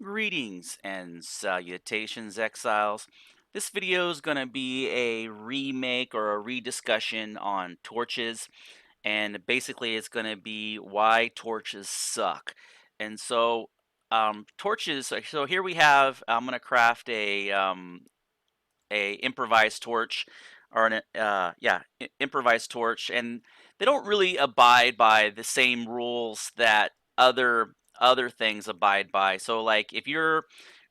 Greetings and salutations, exiles. This video is going to be a remake or a rediscussion on torches, and basically it's going to be why torches suck. And so, torches. So here we have. I'm going to craft a improvised torch, or an improvised torch, and they don't really abide by the same rules that other things abide by. So like if you're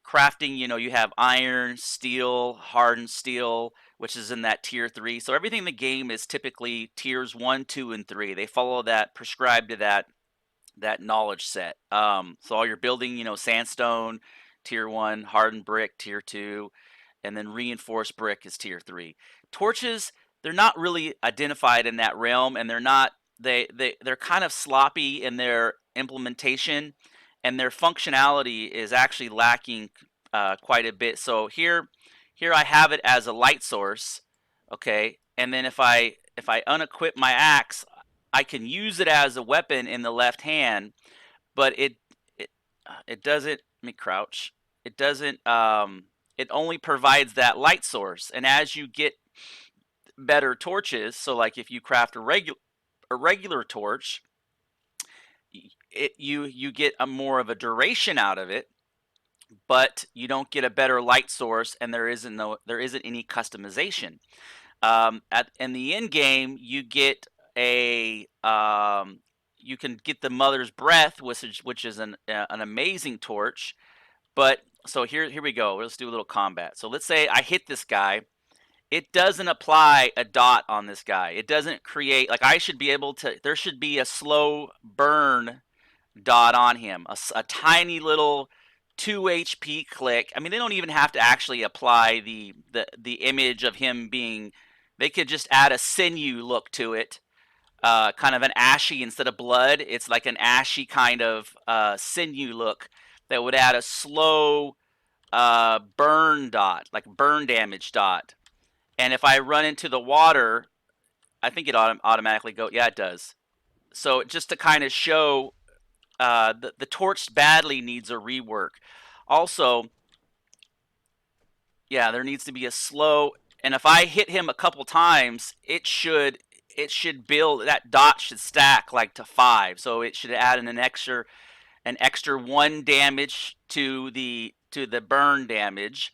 crafting, you have iron, steel, hardened steel, which is in that tier 3. So everything in the game is typically tiers 1, 2, and 3. They follow that, prescribed to that knowledge set. So all your building, sandstone, tier 1, hardened brick, tier 2, and then reinforced brick is tier 3. Torches, they're not really identified in that realm, and they're kind of sloppy in their implementation, and their functionality is actually lacking quite a bit. So here I have it as a light source, okay, and then if I unequip my axe, I can use it as a weapon in the left hand, but it it doesn't. Let me crouch. It doesn't. It only provides that light source, and as you get better torches, so like if you craft a regular torch, you get a more of a duration out of it, but you don't get a better light source, and there isn't any customization. In the end game, you can get the Mother's Breath, which is an amazing torch. But so here we go. Let's do a little combat. So let's say I hit this guy. It doesn't apply a dot on this guy. It doesn't create, like, I should be able to. There should be a slow burn dot on him, a tiny little 2 HP click. I mean, they don't even have to actually apply the image of him being. They could just add a sinew look to it, kind of an ashy instead of blood. It's like an ashy kind of sinew look that would add a slow burn dot, like burn damage dot. And if I run into the water, I think it automatically go. Yeah, it does. So just to kind of show the torch badly needs a rework. Also, yeah, there needs to be a slow. And if I hit him a couple times, it should build, that dot should stack like to 5. So it should add an extra 1 damage to the burn damage.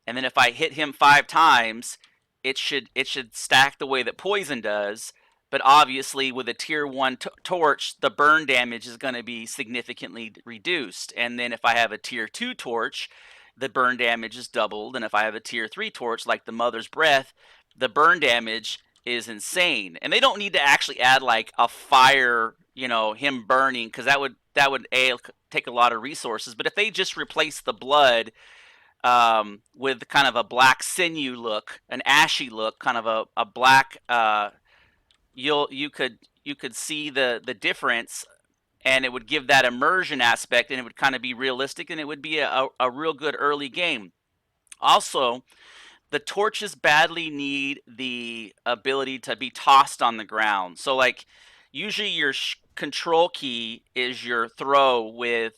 And then if I hit him 5 times, it should stack the way that poison does. But obviously, with a tier 1 torch, the burn damage is going to be significantly reduced. And then if I have a tier 2 torch, the burn damage is doubled. And if I have a tier 3 torch, like the Mother's Breath, the burn damage is insane. And they don't need to actually add like a fire, him burning, because that would take a lot of resources. But if they just replace the blood with kind of a black sinew look, an ashy look, kind of a black, you could see the difference, and it would give that immersion aspect, and it would kind of be realistic, and it would be a real good early game. Also, the torches badly need the ability to be tossed on the ground. So like usually your control key is your throw with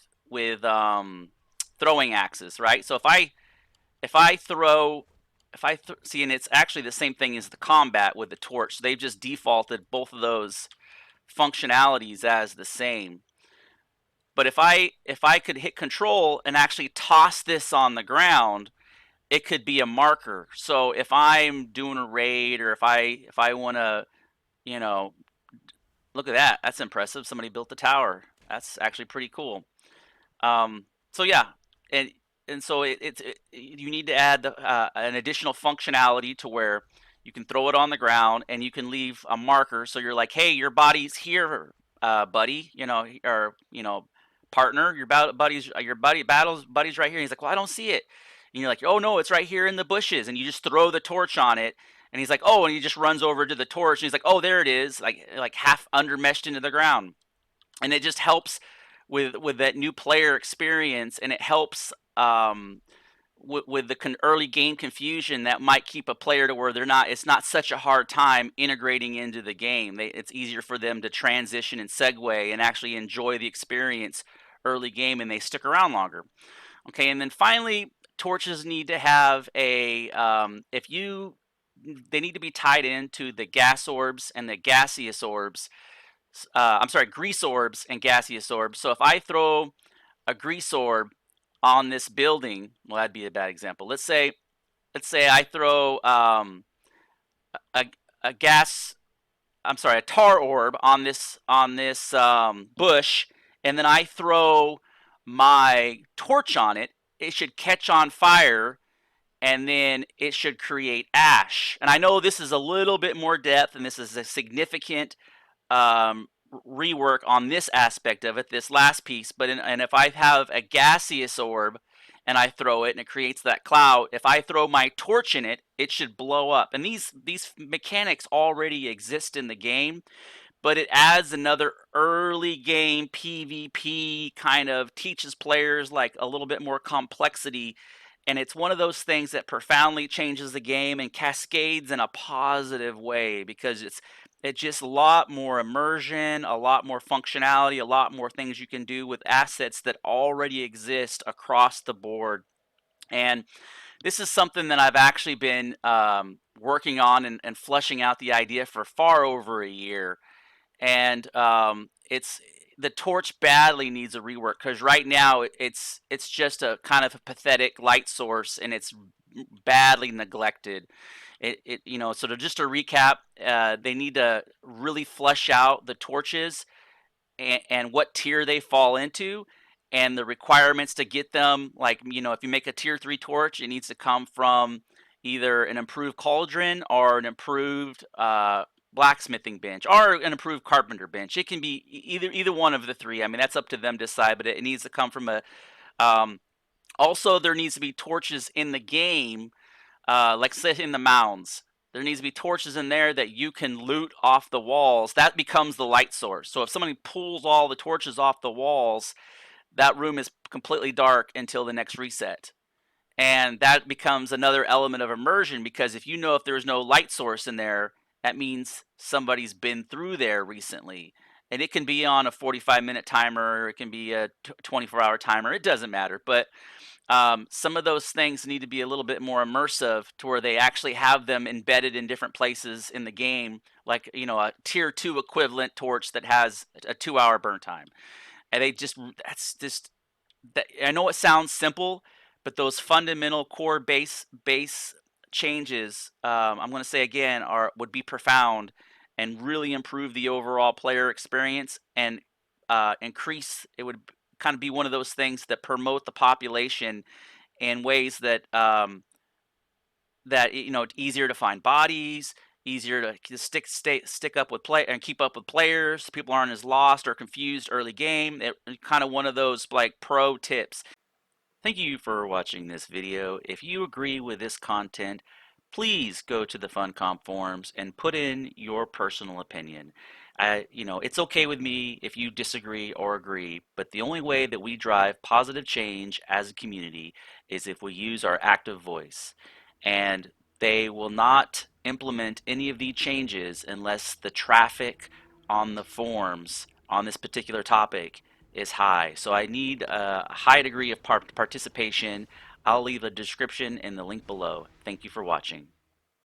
throwing axes, right? So if I throw if I see, and it's actually the same thing as the combat with the torch. They've just defaulted both of those functionalities as the same. But if I could hit control and actually toss this on the ground, it could be a marker. So if I'm doing a raid, or if I want to, you know, look at that. That's impressive. Somebody built the tower. That's actually pretty cool. So yeah, and so you need to add an additional functionality to where you can throw it on the ground and you can leave a marker. So you're like, hey, your body's here, buddy. Or partner. Your buddy's right here. And he's like, well, I don't see it. And you're like, oh no, it's right here in the bushes. And you just throw the torch on it. And he's like, oh, and he just runs over to the torch. And he's like, oh, there it is, like half undermeshed into the ground. And it just helps with that new player experience, and it helps with the early game confusion that might keep a player to where it's not such a hard time integrating into the game. It's easier for them to transition and segue and actually enjoy the experience early game, and they stick around longer. Okay, and then finally, torches need to have a if you they need to be tied into the gas orbs and the gaseous orbs. I'm sorry, grease orbs and gaseous orbs. So if I throw a grease orb on this building, well, that'd be a bad example. Let's say I throw a a gas I'm sorry, a tar orb on this bush, and then I throw my torch on it. It should catch on fire, and then it should create ash. And I know this is a little bit more depth, and this is a significant um, rework on this aspect of it, this last piece. And if I have a gaseous orb and I throw it and it creates that cloud, if I throw my torch in it, it should blow up. And these mechanics already exist in the game, but it adds another early game PvP, kind of teaches players like a little bit more complexity. And it's one of those things that profoundly changes the game and cascades in a positive way, because it's just a lot more immersion, a lot more functionality, a lot more things you can do with assets that already exist across the board. And this is something that I've actually been working on and fleshing out the idea for far over a year. And it's the torch badly needs a rework, because right now it's just a kind of a pathetic light source, and it's badly neglected. So just to recap, they need to really flesh out the torches and what tier they fall into, and the requirements to get them. Like, if you make a tier 3 torch, it needs to come from either an improved cauldron or an improved blacksmithing bench or an improved carpenter bench. It can be either one of the three. I mean, that's up to them to decide, but it needs to come from a um, also, there needs to be torches in the game, like say in the mounds. There needs to be torches in there that you can loot off the walls. That becomes the light source. So if somebody pulls all the torches off the walls, that room is completely dark until the next reset. And that becomes another element of immersion, because if there's no light source in there, that means somebody's been through there recently. And it can be on a 45-minute timer, or it can be a 24-hour timer. It doesn't matter. But some of those things need to be a little bit more immersive, to where they actually have them embedded in different places in the game, like a tier 2 equivalent torch that has a 2-hour burn time. And that's just that. I know it sounds simple, but those fundamental core base changes, I'm going to say again, would be profound and really improve the overall player experience, and increase. It would kind of be one of those things that promote the population in ways that easier to find bodies, easier to stick up with play and keep up with players. People aren't as lost or confused early game. Kind of one of those like pro tips. Thank you for watching this video. If you agree with this content, please go to the FunComp forums and put in your personal opinion. It's okay with me if you disagree or agree, but the only way that we drive positive change as a community is if we use our active voice. And they will not implement any of these changes unless the traffic on the forums on this particular topic is high. So I need a high degree of participation. I'll leave a description in the link below. Thank you for watching.